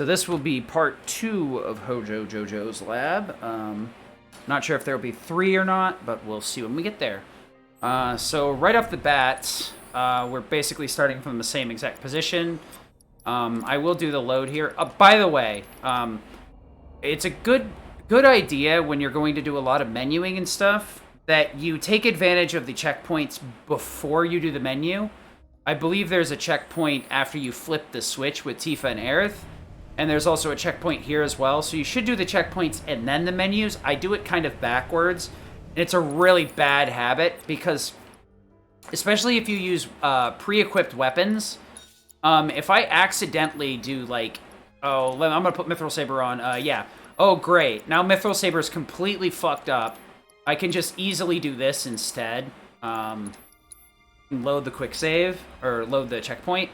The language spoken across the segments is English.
So this will be part 2 of Hojo Jojo's lab. Not sure if there will be 3 or not, but we'll see when we get there. So right off the bat, we're basically starting from the same exact position. I will do the load here. By the way, it's a good idea when you're going to do a lot of menuing and stuff that you take advantage of the checkpoints before you do the menu. I believe there's a checkpoint after you flip the switch with Tifa and Aerith. And there's also a checkpoint here as well. So you should do the checkpoints and then the menus. I do it kind of backwards. And it's a really bad habit because, especially if you use pre-equipped weapons, if I accidentally do like, I'm going to put Mithril Saber on. Yeah. Oh, great. Now Mithril Saber is completely fucked up. I can just easily do this instead. Load the quick save, or load the checkpoint.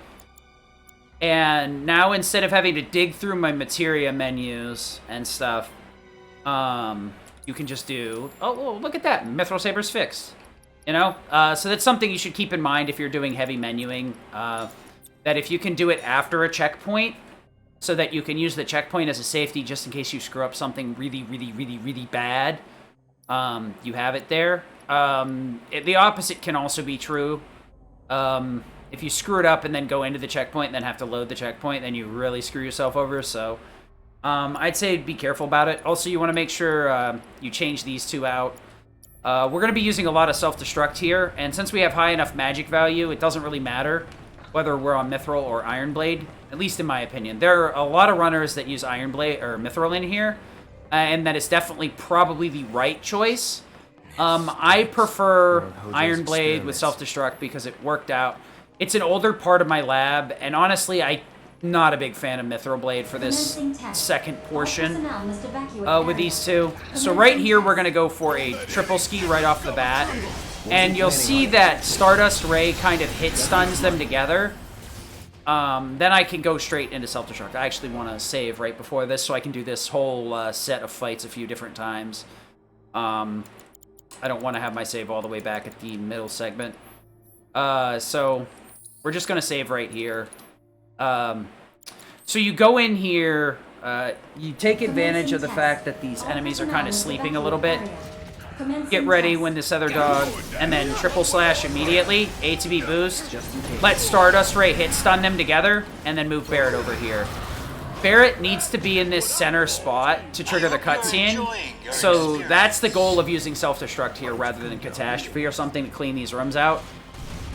And now instead of having to dig through my materia menus and stuff, you can just do, oh, look at that, Mithril Saber's fixed. You know? So that's something you should keep in mind if you're doing heavy menuing, that if you can do it after a checkpoint, so that you can use the checkpoint as a safety just in case you screw up something really, really, really, really bad, you have it there. The opposite can also be true. If you screw it up and then go into the checkpoint and then have to load the checkpoint, then you really screw yourself over. So I'd say be careful about it. Also, you want to make sure you change these two out. We're going to be using a lot of self-destruct here, and since we have high enough magic value, it doesn't really matter whether we're on Mithril or Iron Blade, at least in my opinion. There are a lot of runners that use Iron Blade or Mithril in here, and that is definitely probably the right choice. I prefer Iron Blade with self-destruct because it worked out. It's an older part of my lab, and honestly, I'm not a big fan of Mithril Blade for this second portion with these two. So right here, we're going to go for a triple ski right off the bat, and you'll see that Stardust Ray kind of hit stuns them together. Then I can go straight into self-destruct. I actually want to save right before this so I can do this whole set of fights a few different times. I don't want to have my save all the way back at the middle segment. So we're just going to save right here. So you go in here, you take advantage of the fact that these enemies are kind of sleeping a little bit. Get ready when this other dog, and then triple slash immediately, ATB boost. Let Stardust Ray hit stun them together, and then move Barret over here. Barret needs to be in this center spot to trigger the cutscene, so that's the goal of using self-destruct here rather than catastrophe or something to clean these rooms out.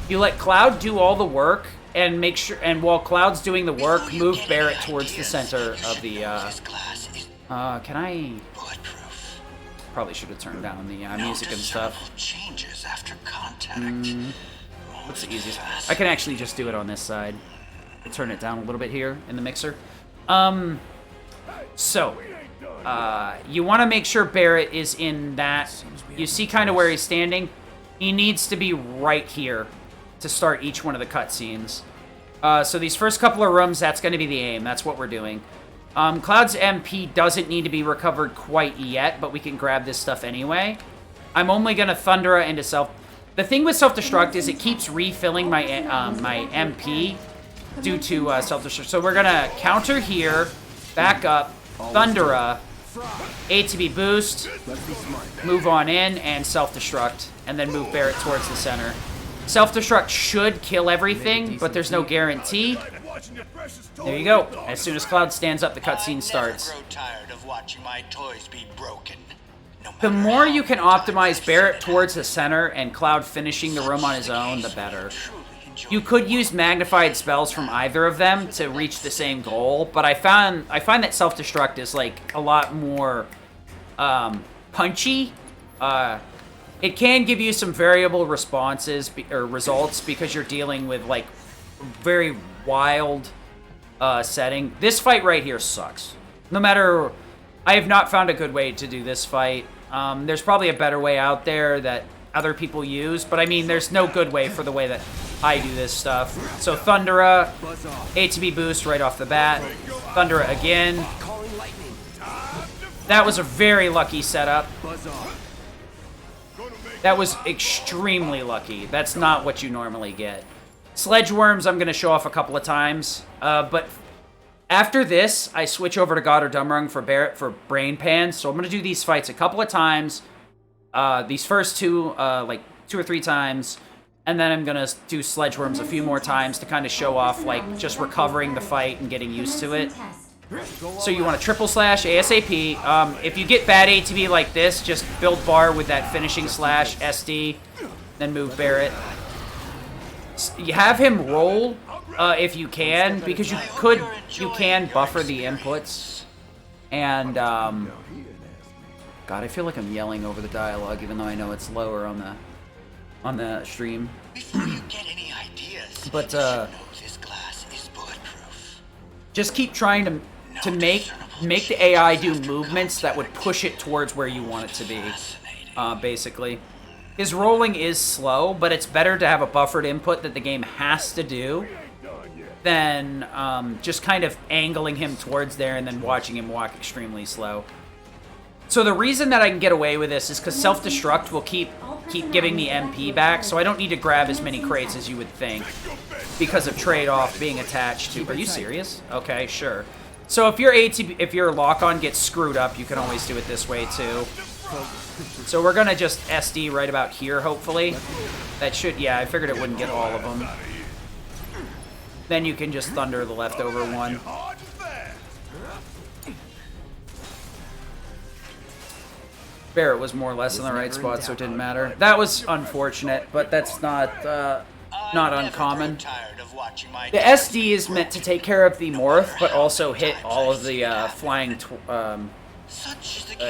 You let Cloud do all the work, and make sure, and while Cloud's doing the work, move Barret towards the center of the, can I... Probably should have turned down the music and stuff. What's the easiest? I can actually just do it on this side. Turn it down a little bit here in the mixer. So, you want to make sure Barret is in that. You see kind of where he's standing. He needs to be right here to start each one of the cutscenes. So these first couple of rooms, that's going to be the aim. That's what we're doing. Cloud's MP doesn't need to be recovered quite yet, but we can grab this stuff anyway. I'm only going to Thundera into self... The thing with self-destruct is it keeps refilling my my MP due to self-destruct. So we're going to counter here, back up, Thundera, ATB boost, move on in, and self-destruct, and then move Barret towards the center. Self-destruct should kill everything, but there's no guarantee. There you go. As soon as Cloud stands up, the cutscene starts. The more you can optimize Barret towards the center and Cloud finishing the room on his own, the better. You could use magnified spells from either of them to reach the same goal, but I find that self-destruct is like a lot more punchy. It can give you some variable responses or results because you're dealing with like very wild setting. This fight right here sucks. No matter, I have not found a good way to do this fight. There's probably a better way out there that other people use, but I mean, there's no good way for the way that I do this stuff. So Thundera, ATB boost right off the bat. Thundera again. That was a very lucky setup. That was extremely lucky. That's not what you normally get. Sledge worms I'm going to show off a couple of times, but After this, I switch over to God or Dumbrung for Barret for Brain Pan. So I'm going to do these fights a couple of times. These first two, like 2 or 3 times. And then I'm going to do Sledgeworms a few more times to kind of show off, like, just recovering the fight and getting used to it. So you want to triple slash ASAP. If you get bad ATB like this, just build bar with that finishing slash SD, then move Barret. You have him roll if you can, because you can buffer the inputs. And God, I feel like I'm yelling over the dialogue, even though I know it's lower on the stream. Before you get any ideas, But this glass is bulletproof. just keep trying to make the AI do movements that would push it towards where you want it to be. Basically, his rolling is slow, but it's better to have a buffered input that the game has to do than just kind of angling him towards there and then watching him walk extremely slow. So the reason that I can get away with this is because self-destruct will keep giving me MP back, so I don't need to grab as many crates as you would think because of trade-off being attached to. Are you serious? Okay, sure. So if your lock-on gets screwed up, you can always do it this way too. So we're gonna just SD right about here, hopefully. That should, yeah, I figured it wouldn't get all of them. Then you can just thunder the leftover one. Barret was more or less in the right spot, so it didn't matter. That was unfortunate, but that's not uncommon. The SD is meant to take care of the morph, but also hit all of the flying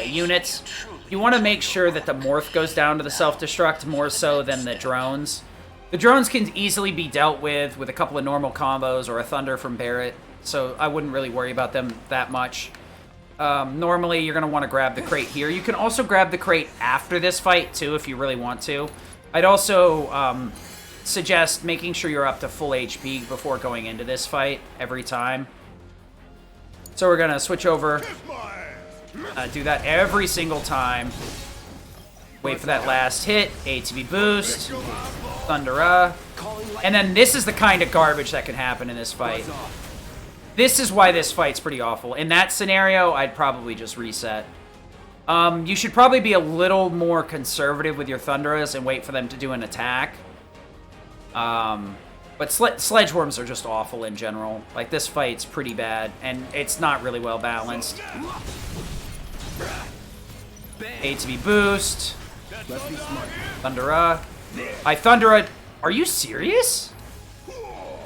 units. You want to make sure that the morph goes down to the self-destruct more so than the drones. The drones can easily be dealt with a couple of normal combos or a thunder from Barret, so I wouldn't really worry about them that much. Normally, you're going to want to grab the crate here. You can also grab the crate after this fight, too, if you really want to. I'd also suggest making sure you're up to full HP before going into this fight every time. So we're going to switch over. Do that every single time. Wait for that last hit. ATB boost. Thundera. And then this is the kind of garbage that can happen in this fight. This is why this fight's pretty awful. In that scenario, I'd probably just reset. You should probably be a little more conservative with your Thunderas and wait for them to do an attack. But Sledgeworms are just awful in general. Like, this fight's pretty bad, and it's not really well balanced. ATB boost. Thundera. Thundera. Are you serious?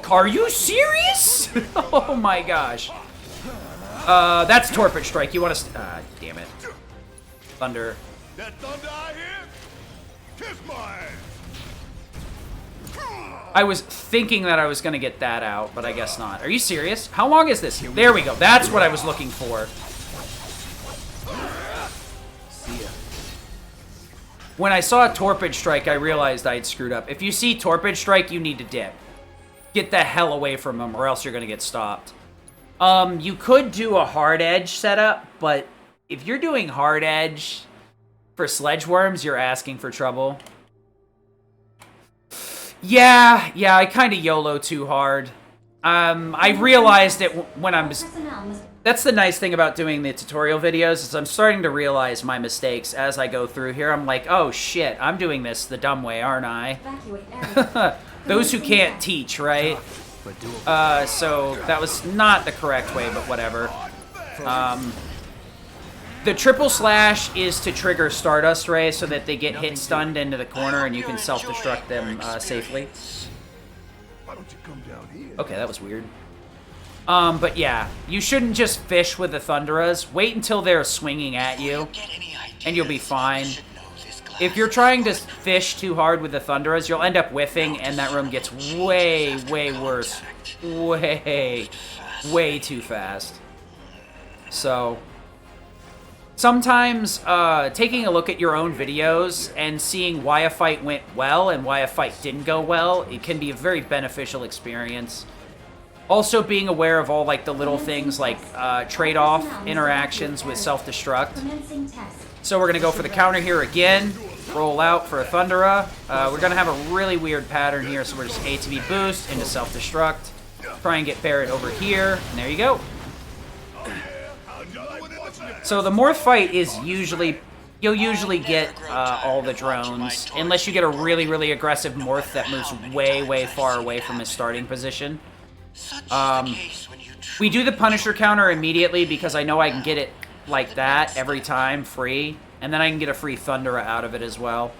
Are you serious? Oh my gosh. That's Torpid Strike. You want to... damn it. Thunder. That thunder I hear? Kiss my ass. I was thinking that I was going to get that out, but I guess not. Are you serious? How long is this? There we go. That's what I was looking for. When I saw Torpid Strike, I realized I'd screwed up. If you see Torpid Strike, you need to dip. Get the hell away from him, or else you're going to get stopped. You could do a hard edge setup, but if you're doing hard edge for Sledgeworms, you're asking for trouble. Yeah, I kind of YOLO too hard. I realized it when I'm... That's the nice thing about doing the tutorial videos, is I'm starting to realize my mistakes as I go through here. I'm like, oh shit, I'm doing this the dumb way, aren't I? Those who can't teach, right? So that was not the correct way, but whatever. The triple slash is to trigger Stardust Ray so that they get hit stunned into the corner and you can self-destruct them safely. Okay, that was weird. But yeah, you shouldn't just fish with the Thunderas. Wait until they're swinging at you, and you'll be fine. If you're trying to fish too hard with the Thunderas, you'll end up whiffing, and that room gets way, way worse. Way too fast. So, sometimes taking a look at your own videos and seeing why a fight went well and why a fight didn't go well, it can be a very beneficial experience. Also, being aware of all like the little things like trade-off interactions with self-destruct. So we're going to go for the counter here again. Roll out for a Thundera. We're going to have a really weird pattern here, so we're just ATB boost into self-destruct. Try and get Barret over here. And there you go. So the Morph fight is usually... You'll usually get all the drones, unless you get a really, really aggressive Morph that moves way, way far away from his starting position. We do the Punisher counter immediately because I know I can get it like that every time, free. And then I can get a free Thundera out of it as well.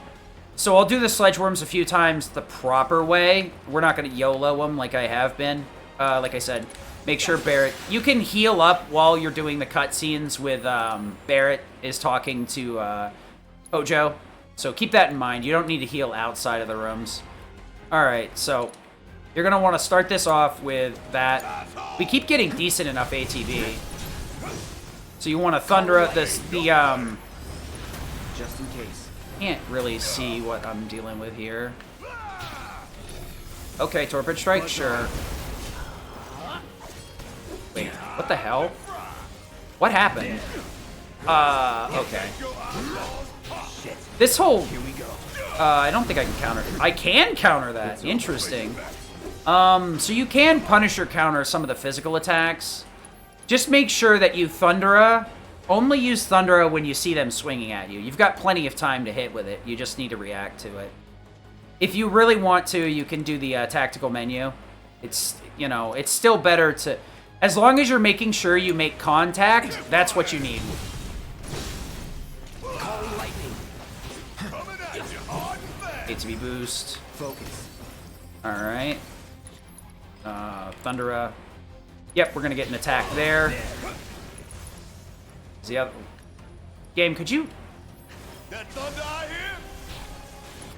So I'll do the Sledgeworms a few times the proper way. We're not going to YOLO them like I have been. Like I said, make sure Barret... You can heal up while you're doing the cutscenes with Barret is talking to Hojo. So keep that in mind. You don't need to heal outside of the rooms. Alright, so you're going to want to start this off with that. We keep getting decent enough ATB. So you want to Thundera this... Just in case. Can't really see what I'm dealing with here. Okay, Torpid Strike, sure. Wait, what the hell? What happened? Okay. This whole... I don't think I can counter... I can counter that. Interesting. So you can Punisher counter some of the physical attacks. Just make sure that you Thundera... Only use Thundera when you see them swinging at you. You've got plenty of time to hit with it. You just need to react to it. If you really want to, you can do the tactical menu. It's, you know, it's still better to... As long as you're making sure you make contact, that's what you need. ATB boost. Focus. Alright. Thundera. Yep, we're going to get an attack there. The other game, could you? That thunder I hear?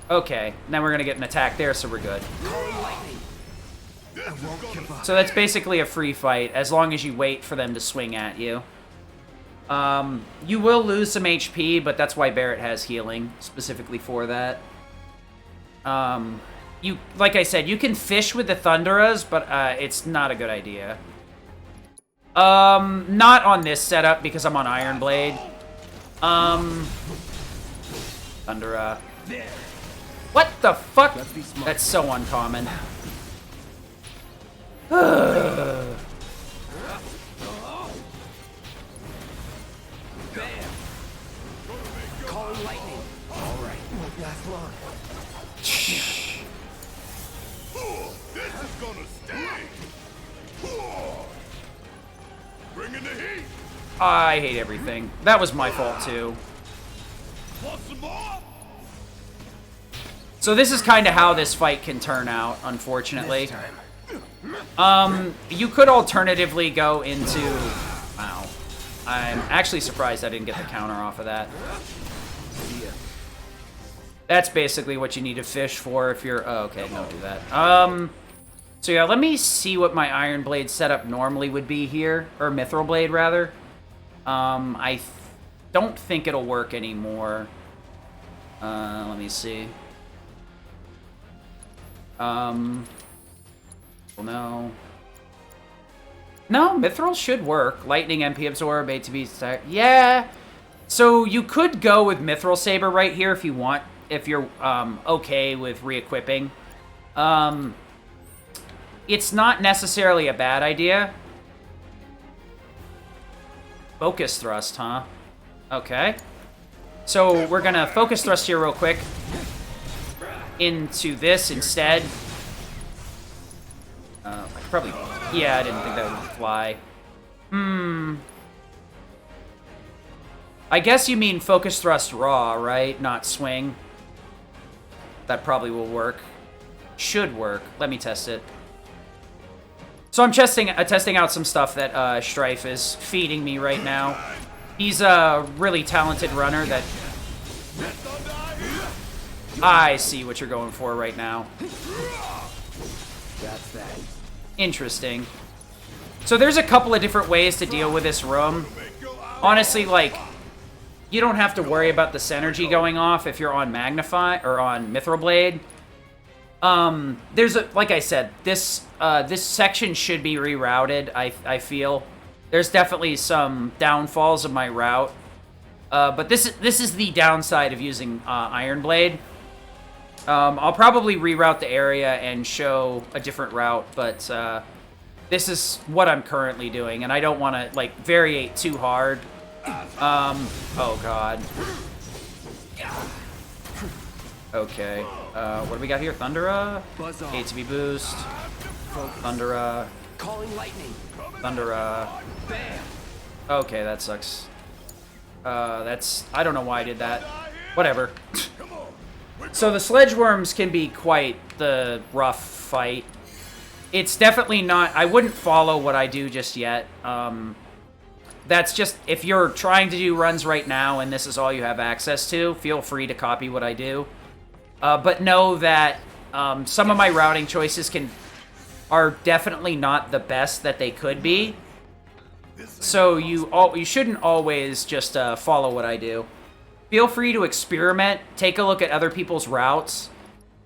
Okay, now we're gonna get an attack there, so we're good. This is gonna So that's basically a free fight, as long as you wait for them to swing at you. You will lose some HP, but that's why Barret has healing, specifically for that. You, like I said, you can fish with the Thunderas, but it's not a good idea. Not on this setup because I'm on Iron Blade. Thundera. What the fuck? That's so uncommon. Call lightning. All right. Won't last long. This is gonna sting. Bringing the heat. I hate everything. That was my fault too. Want some more? So this is kind of how this fight can turn out, unfortunately. You could alternatively go into... Wow. I'm actually surprised I didn't get the counter off of that. That's basically what you need to fish for if you're... Oh, okay, don't do that. So yeah, let me see what my Iron Blade setup normally would be here. Or Mithril Blade, rather. I don't think it'll work anymore. Let me see. Well, no. No, Mithril should work. Lightning, MP Absorb, ATB stack. Yeah. So you could go with Mithril Saber right here if you want. If you're okay with re-equipping. It's not necessarily a bad idea. Focus Thrust, huh? Okay. So we're gonna Focus Thrust here real quick. Into this instead. I could probably... Yeah, I didn't think that would fly. I guess you mean Focus Thrust raw, right? Not swing. That probably will work. Should work. Let me test it. So I'm testing out some stuff that Strife is feeding me right now. He's a really talented runner that... I see what you're going for right now. That's that. Interesting. So there's a couple of different ways to deal with this room. Honestly, like, you don't have to worry about the synergy going off if you're on Magnify or on Mithril Blade. There's a, like I said, this section should be rerouted, I feel. There's definitely some downfalls of my route. But this is the downside of using Iron Blade. I'll probably reroute the area and show a different route, but this is what I'm currently doing, and I don't want to, like, variate too hard. Oh, God. Okay. What do we got here? Thundera? ATB boost. Thundera. Calling lightning. Thundera. Bam. Okay, that sucks. That's... I don't know why I did that. Whatever. So the sledge worms can be quite the rough fight. It's definitely not... I wouldn't follow what I do just yet. That's just... If you're trying to do runs right now and this is all you have access to, feel free to copy what I do. But know that some of my routing choices are definitely not the best that they could be. So you shouldn't always just follow what I do. Feel free to experiment, take a look at other people's routes,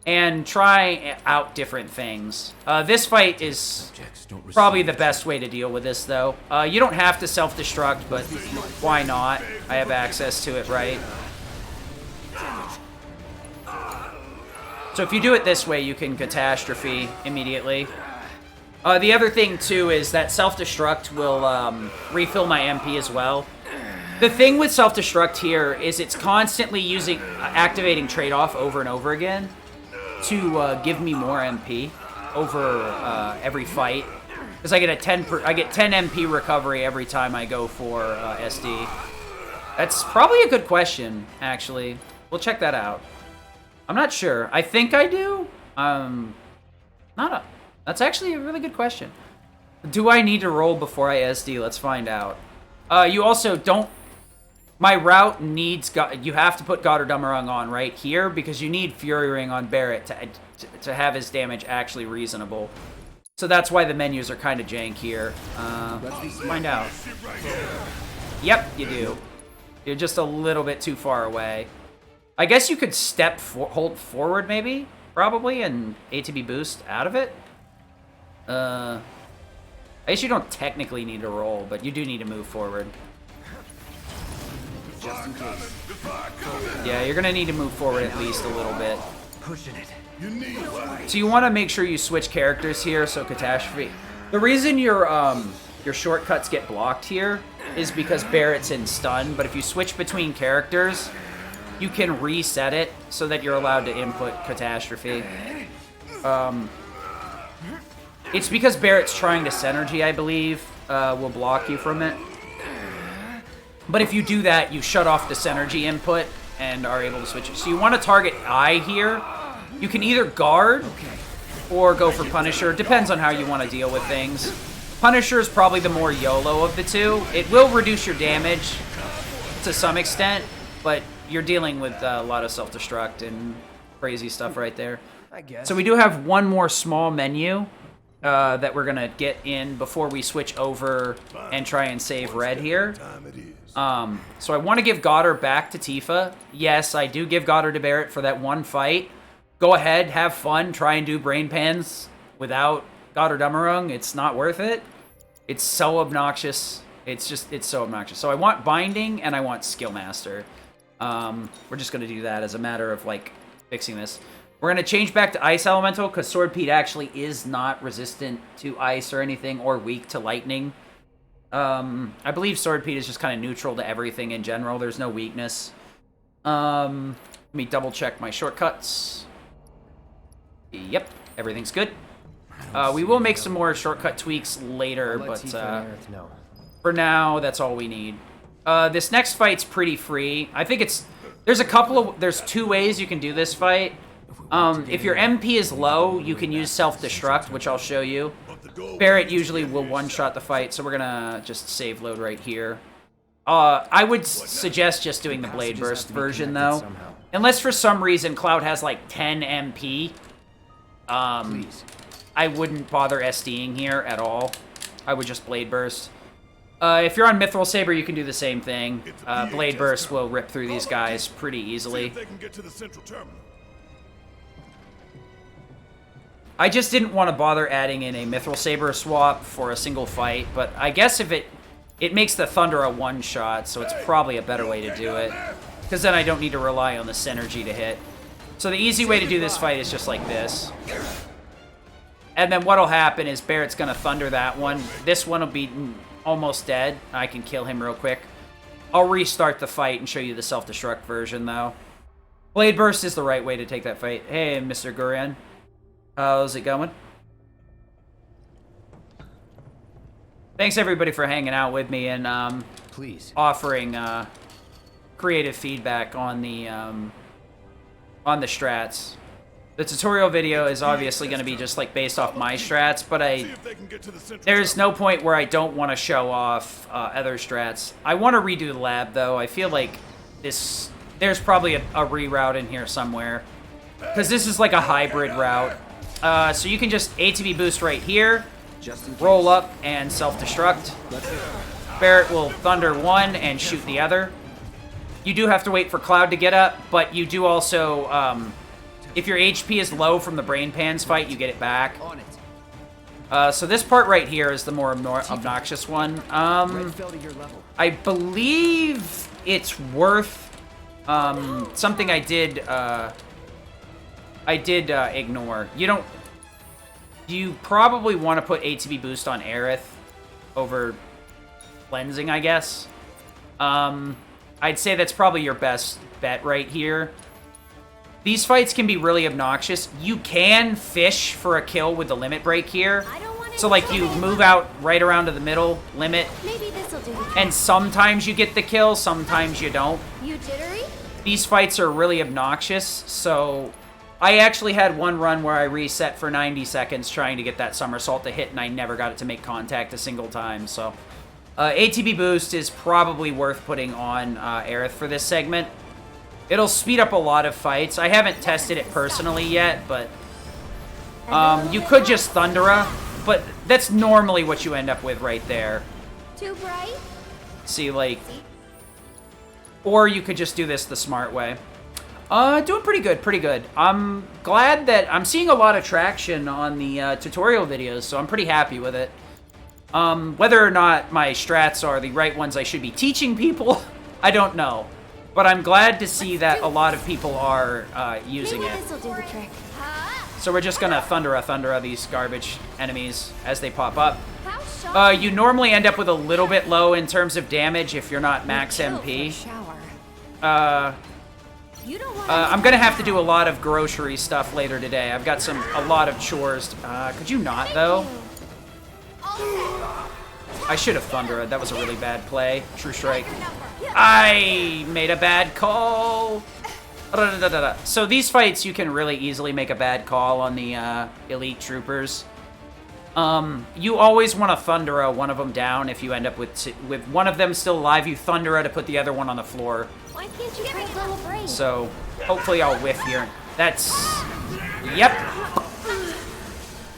and try out different things. This fight is probably the best way to deal with this, though. You don't have to self-destruct, but why not? I have access to it, right? So if you do it this way, you can catastrophe immediately. The other thing, too, is that self-destruct will refill my MP as well. The thing with self-destruct here is it's constantly activating trade-off over and over again to give me more MP over every fight. Because I get 10 MP recovery every time I go for SD. That's probably a good question, actually. We'll check that out. I'm not sure. I think I do. That's actually a really good question. Do I need to roll before I SD? Let's find out. You also don't... My route needs... You have to put Goddardummerung on right here because you need Fury Ring on Barrett to have his damage actually reasonable. So that's why the menus are kind of jank here. Let's find out. Yep, you do. You're just a little bit too far away. I guess you could hold forward maybe, probably, and ATB boost out of it. I guess you don't technically need to roll, but you do need to move forward. Just in case. Yeah, you're gonna need to move forward at least a little bit. Pushing it. So you want to make sure you switch characters here, so catastrophe. The reason your shortcuts get blocked here is because Barrett's in stun, but if you switch between characters, you can reset it so that you're allowed to input catastrophe. It's because Barrett's trying to synergy, I believe, will block you from it. But if you do that, you shut off the synergy input and are able to switch it. So you want to target I here. You can either guard or go for Punisher. Depends on how you want to deal with things. Punisher is probably the more YOLO of the two. It will reduce your damage to some extent, but you're dealing with a lot of self-destruct and crazy stuff right there. I guess. So we do have one more small menu that we're going to get in before we switch over and try and save red here. So I want to give Goddard back to Tifa. Yes, I do give Goddard to Barrett for that one fight. Go ahead, have fun, try and do brain pans without Goddardummerung. It's not worth it. It's so obnoxious. It's so obnoxious. So I want Binding and I want Skillmaster. We're just going to do that as a matter of, like, fixing this. We're going to change back to Ice Elemental because Sword Pete actually is not resistant to ice or anything or weak to lightning. I believe Sword Pete is just kind of neutral to everything in general. There's no weakness. Let me double check my shortcuts. Yep, everything's good. We will make some more shortcut tweaks later, but for now, that's all we need. This next fight's pretty free. I think there's two ways you can do this fight. If your MP is low, you can use self-destruct, which I'll show you. Barrett usually will one-shot the fight, so we're gonna just save load right here. I would suggest just doing the Blade Burst version, though. Unless for some reason Cloud has like 10 MP. I wouldn't bother SDing here at all. I would just Blade Burst. If you're on Mithril Saber, you can do the same thing. Blade Burst will rip through these guys pretty easily. I just didn't want to bother adding in a Mithril Saber swap for a single fight, but I guess if it makes the Thunder a one-shot, so it's probably a better way to do it. Because then I don't need to rely on the synergy to hit. So the easy way to do this fight is just like this. And then what'll happen is Barrett's gonna thunder that one. This one will be almost dead. I can kill him real quick. I'll restart the fight and show you the self-destruct version, though. Blade Burst is the right way to take that fight. Hey, Mr. Gurian. How's it going? Thanks, everybody, for hanging out with me and Please. offering creative feedback on the strats. The tutorial video is obviously going to be just like based off my strats, but See if they can get to the central there's no point where I don't want to show off other strats. I want to redo the lab, though. I feel like there's probably a reroute in here somewhere, because this is like a hybrid route. So you can just ATB boost right here, Just in case. roll up, and self-destruct. Let's hit. Barrett will thunder one and shoot the other. You do have to wait for Cloud to get up, but you do also, if your HP is low from the Brain Pans fight, you get it back. On it. So this part right here is the more obnoxious one. Red fell to your level. I believe it's worth something I did ignore. You probably want to put ATB boost on Aerith over cleansing, I guess. I'd say that's probably your best bet right here. These fights can be really obnoxious. You can fish for a kill with the limit break here. So like you move out right around to the middle limit, Maybe this'll do the and sometimes you get the kill, sometimes you don't. You jittery? These fights are really obnoxious, so I actually had one run where I reset for 90 seconds trying to get that somersault to hit, and I never got it to make contact a single time, so ATB boost is probably worth putting on Aerith for this segment. It'll speed up a lot of fights. I haven't tested it personally yet, but you could just Thundera, but that's normally what you end up with right there. Too bright? See, like, or you could just do this the smart way. Doing pretty good, pretty good. I'm glad that I'm seeing a lot of traction on the tutorial videos, so I'm pretty happy with it. Whether or not my strats are the right ones I should be teaching people, I don't know. But I'm glad to see that a lot of people are using Maybe it. this'll do the trick. So we're just gonna Thundera these garbage enemies as they pop up. How sharp? You normally end up with a little bit low in terms of damage if you're not max Chill for a MP. shower. You don't want I'm gonna have to do a lot of grocery stuff later today. I've got a lot of chores. Could you not, though? I should have Thundera. That was a really bad play. True strike. I made a bad call. So these fights, you can really easily make a bad call on the elite troopers. You always want to Thundera one of them down. If you end up with one of them still alive, you Thundera to put the other one on the floor. Why can't you try a little break? So hopefully I'll whiff here. That's... Yep.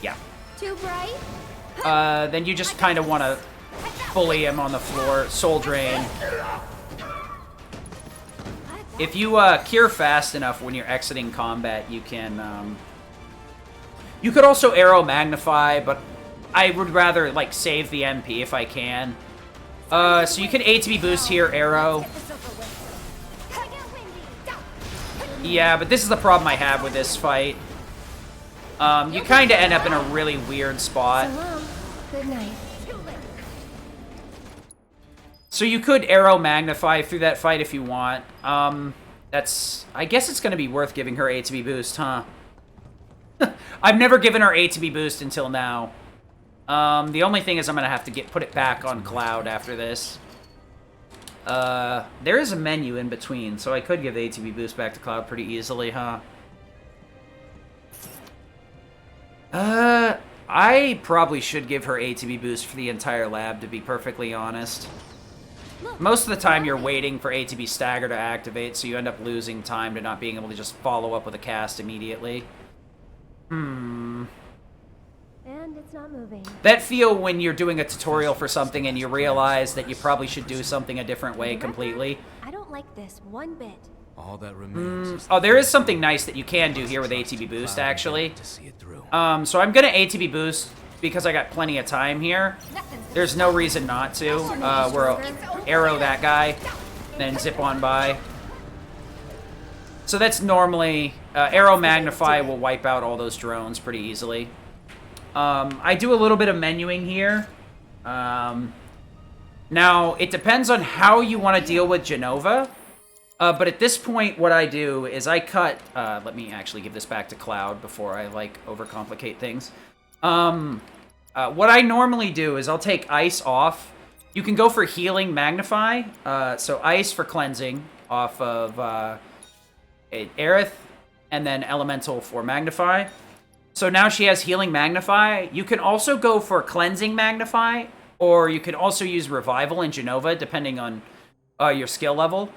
Yeah. Too bright? Then you just kind of want to bully him on the floor. Soul Drain. If you cure fast enough when you're exiting combat, you can... You could also Arrow Magnify, but I would rather, like, save the MP if I can. So you can ATB boost here, Arrow. Yeah, but this is the problem I have with this fight. You kind of end up in a really weird spot. So long. Good night. So you could Arrow Magnify through that fight if you want. I guess it's going to be worth giving her ATB boost, huh? I've never given her ATB boost until now. The only thing is I'm going to have to put it back on Cloud after this. There is a menu in between, so I could give the ATB boost back to Cloud pretty easily, huh? I probably should give her ATB boost for the entire lab, to be perfectly honest. Most of the time you're waiting for ATB stagger to activate, so you end up losing time to not being able to just follow up with a cast immediately. And it's not moving. That feel when you're doing a tutorial for something and you realize that you probably should do something a different way completely. I don't like this one bit. All that remains. Oh, there is something nice that you can do here with ATB boost, actually. To see it through. So I'm gonna ATB boost because I got plenty of time here. There's no reason not to. We'll arrow that guy, then zip on by. So that's normally... Arrow Magnify will wipe out all those drones pretty easily. I do a little bit of menuing here. Now, it depends on how you want to deal with Genova. But at this point, what I do is I cut... let me actually give this back to Cloud before I, like, overcomplicate things. What I normally do is I'll take Ice off. You can go for Healing Magnify. So Ice for cleansing off of Aerith, and then Elemental for Magnify. So now she has Healing Magnify. You can also go for Cleansing Magnify, or you can also use Revival in Genova, depending on your skill level.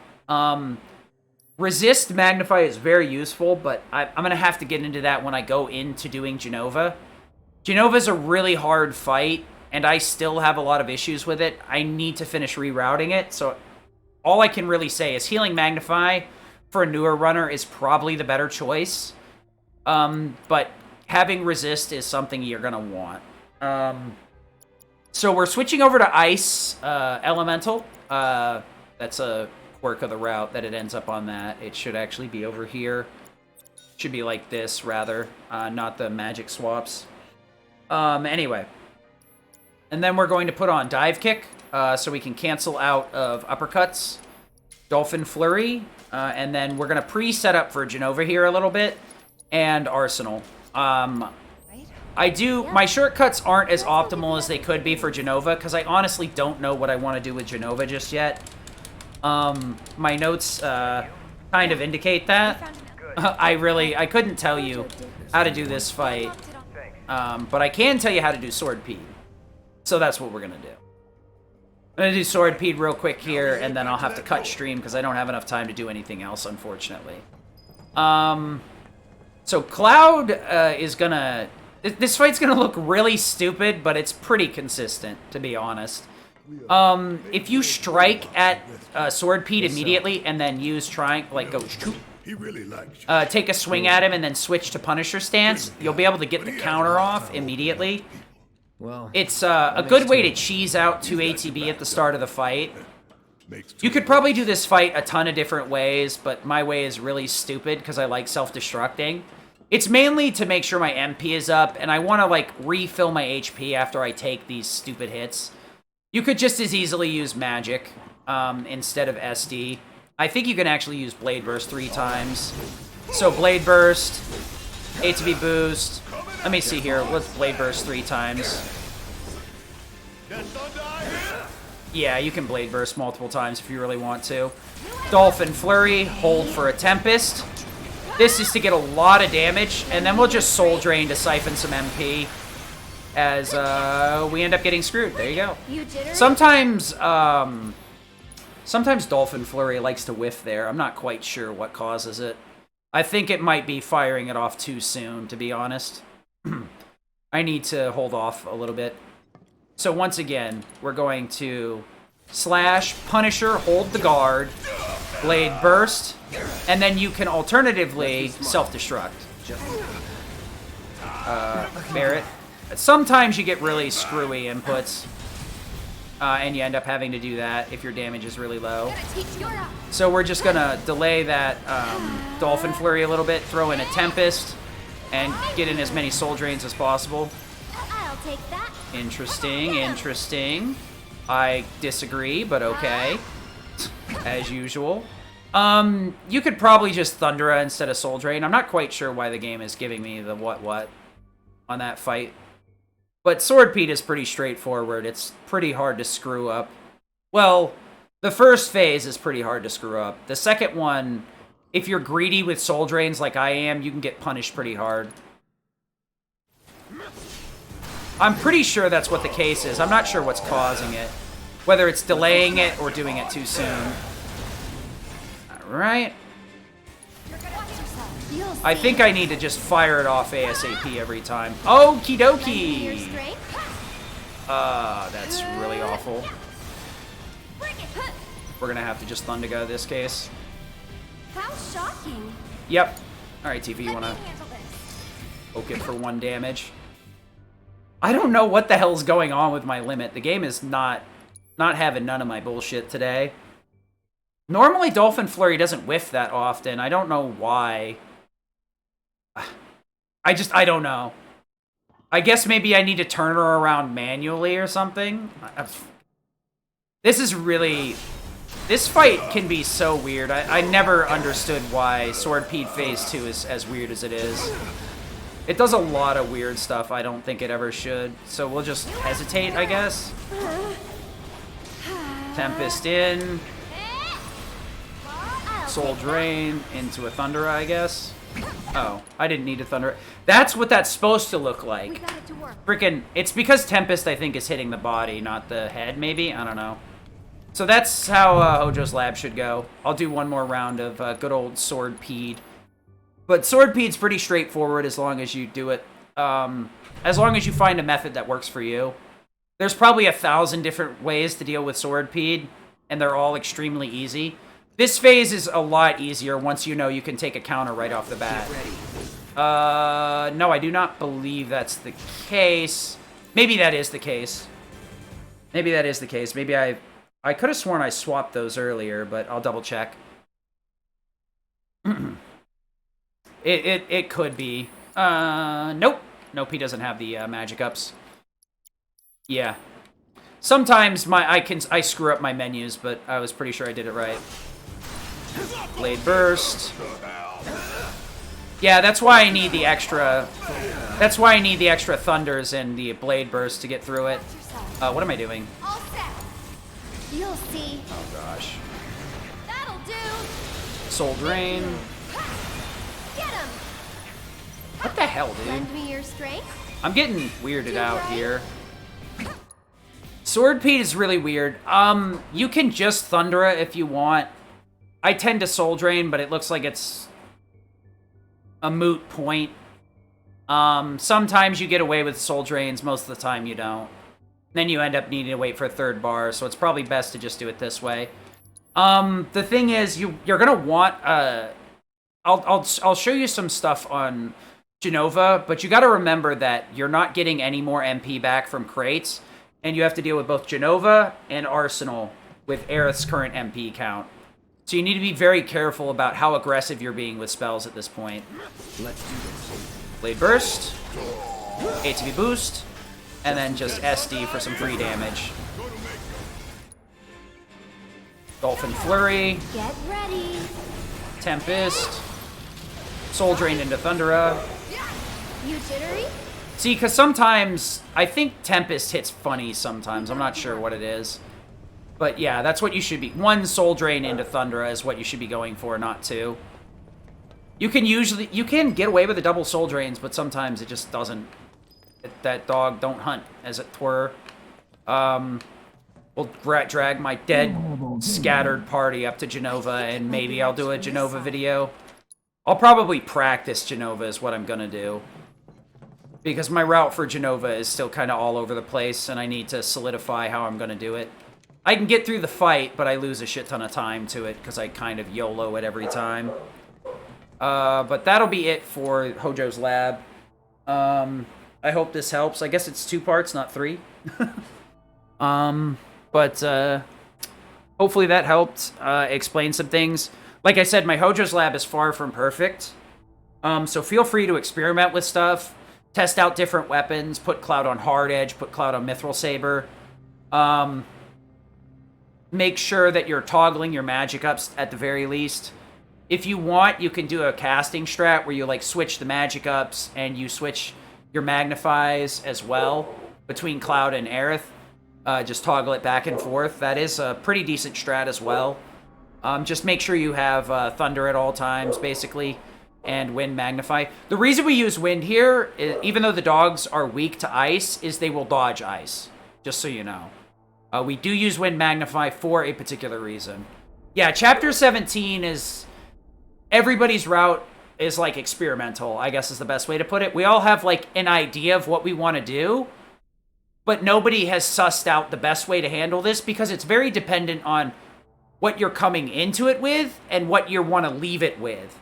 Resist Magnify is very useful, but I'm going to have to get into that when I go into doing Genova. Genova's a really hard fight, and I still have a lot of issues with it. I need to finish rerouting it, so all I can really say is Healing Magnify for a newer runner is probably the better choice. But having Resist is something you're going to want. So we're switching over to Ice Elemental. That's a quirk of the route that it ends up on that. It should actually be over here. Should be like this, rather, not the magic swaps. Anyway. And then we're going to put on Dive Kick, so we can cancel out of uppercuts. Dolphin Flurry, and then we're going to pre-set up for Genova here a little bit, and Arsenal. My shortcuts aren't as optimal as they could be for Genova, because I honestly don't know what I want to do with Genova just yet. My notes kind of indicate that. I couldn't tell you how to do this fight, but I can tell you how to do Sword Pede. So that's what we're going to do. I'm going to do Sword Pede real quick here, and then I'll have to cut stream because I don't have enough time to do anything else, unfortunately. So Cloud is going to... This fight's going to look really stupid, but it's pretty consistent, to be honest. If you strike at Sword Pede immediately and then use triangle, like go... take a swing at him and then switch to Punisher stance, you'll be able to get the counter off immediately. Well, it's a good way to cheese out 2 ATB at the start of the fight. You could probably do this fight a ton of different ways, but my way is really stupid because I like self-destructing. It's mainly to make sure my MP is up, and I want to, like, refill my HP after I take these stupid hits. You could just as easily use Magic instead of SD. I think you can actually use Blade Burst 3 times. So Blade Burst, ATB Boost. Let me see here. Let's Blade Burst 3 times. Yeah, you can Blade Burst multiple times if you really want to. Dolphin Flurry, hold for a Tempest. This is to get a lot of damage, and then we'll just Soul Drain to siphon some MP as we end up getting screwed. There you go. Sometimes Dolphin Flurry likes to whiff there. I'm not quite sure what causes it. I think it might be firing it off too soon, to be honest. I need to hold off a little bit. So once again, we're going to slash, Punisher, hold the guard, Blade Burst, and then you can alternatively self-destruct. Barret. Sometimes you get really screwy inputs, and you end up having to do that if your damage is really low. So we're just gonna delay that Dolphin Flurry a little bit, throw in a Tempest, and get in as many Soul Drains as possible. I'll take that. Interesting, interesting. I disagree, but okay. As usual. You could probably just Thundera instead of Soul Drain. I'm not quite sure why the game is giving me the what on that fight. But Sword Pede is pretty straightforward. It's pretty hard to screw up. Well, the first phase is pretty hard to screw up. The second one, if you're greedy with Soul Drains like I am, you can get punished pretty hard. I'm pretty sure that's what the case is. I'm not sure what's causing it. Whether it's delaying it or doing it too soon. Alright. I think I need to just fire it off ASAP every time. Okie dokie! That's really awful. We're gonna have to just Thundaga this case. How shocking. Yep. Alright, TV, you wanna poke it for 1 damage? I don't know what the hell's going on with my limit. The game is not having none of my bullshit today. Normally, Dolphin Flurry doesn't whiff that often. I don't know why. I don't know. I guess maybe I need to turn her around manually or something. This is really... This fight can be so weird. I never understood why Swordpede Phase 2 is as weird as it is. It does a lot of weird stuff I don't think it ever should. So we'll just hesitate, I guess. Tempest in. Soul Drain into a Thundera, I guess. Oh, I didn't need a Thundera. That's what that's supposed to look like. Freaking, it's because Tempest, I think, is hitting the body, not the head, maybe? I don't know. So that's how Hojo's Lab should go. I'll do one more round of good old Swordpede. But Swordpede's pretty straightforward as long as you do it. As long as you find a method that works for you. There's probably 1,000 different ways to deal with Swordpede, and they're all extremely easy. This phase is a lot easier once you know you can take a counter right off the bat. No, I do not believe that's the case. Maybe that is the case. Maybe that is the case. Maybe I could have sworn I swapped those earlier, but I'll double check. It could be. Nope. Nope, he doesn't have the magic ups. Yeah. Sometimes I screw up my menus, but I was pretty sure I did it right. Blade Burst. Yeah, that's why I need the extra... That's why I need the extra Thunders and the Blade Burst to get through it. What am I doing? All set. You'll see. Oh, gosh. That'll do. Soul Drain. Get him. What the hell, dude? Lend me your strength. I'm getting weirded out here. Swordpede is really weird. You can just Thundera if you want. I tend to Soul Drain, but it looks like it's a moot point. Sometimes you get away with Soul Drains, most of the time you don't. Then you end up needing to wait for a third bar, so it's probably best to just do it this way. The thing is, you're gonna want I'll show you some stuff on Genova, but you gotta remember that you're not getting any more MP back from crates, and you have to deal with both Genova and Arsenal with Aerith's current MP count. So you need to be very careful about how aggressive you're being with spells at this point. Let's do this. Blade Burst, ATB Boost, and then just SD for some free damage. Dolphin Flurry, Get ready. Tempest, Soul Drain into Thundera. You jittery? See, because sometimes, I think Tempest hits funny sometimes. I'm not sure what it is. But yeah, that's what you should be. One Soul Drain into Thundera is what you should be going for, not two. You can get away with the double Soul Drains, but sometimes it just doesn't. That dog don't hunt, as it were. We'll drag my dead, scattered party up to Genova, and maybe I'll do a Genova video. I'll probably practice Genova is what I'm gonna do. Because my route for Genova is still kind of all over the place, and I need to solidify how I'm gonna do it. I can get through the fight, but I lose a shit ton of time to it, because I kind of YOLO it every time. But that'll be it for Hojo's Lab. I hope this helps. I guess it's 2 parts, not 3. But hopefully that helped explain some things. Like I said, my Hojo's Lab is far from perfect. So feel free to experiment with stuff. Test out different weapons. Put Cloud on Hard Edge. Put Cloud on Mithril Saber. Make sure that you're toggling your magic ups at the very least. If you want, you can do a casting strat where you like switch the magic ups and you switch your magnifies as well between Cloud and Aerith. Just toggle it back and forth. That is a pretty decent strat as well. Just make sure you have Thunder at all times, basically, and Wind Magnify. The reason we use Wind here, even though the dogs are weak to Ice, is they will dodge Ice, just so you know. We do use Wind Magnify for a particular reason. Yeah, Chapter 17 is... Everybody's route is, like, experimental, I guess is the best way to put it. We all have, like, an idea of what we want to do, but nobody has sussed out the best way to handle this because it's very dependent on what you're coming into it with and what you want to leave it with.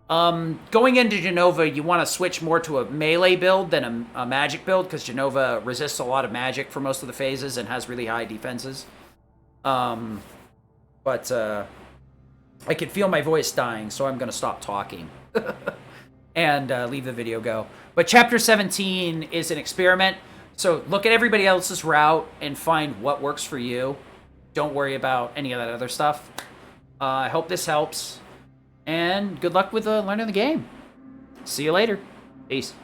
Going into Genova, you want to switch more to a melee build than a magic build because Genova resists a lot of magic for most of the phases and has really high defenses. But I can feel my voice dying, so I'm going to stop talking. and leave the video go. But Chapter 17 is an experiment, so look at everybody else's route and find what works for you. Don't worry about any of that other stuff. I hope this helps, and good luck with learning the game. See you later. Peace.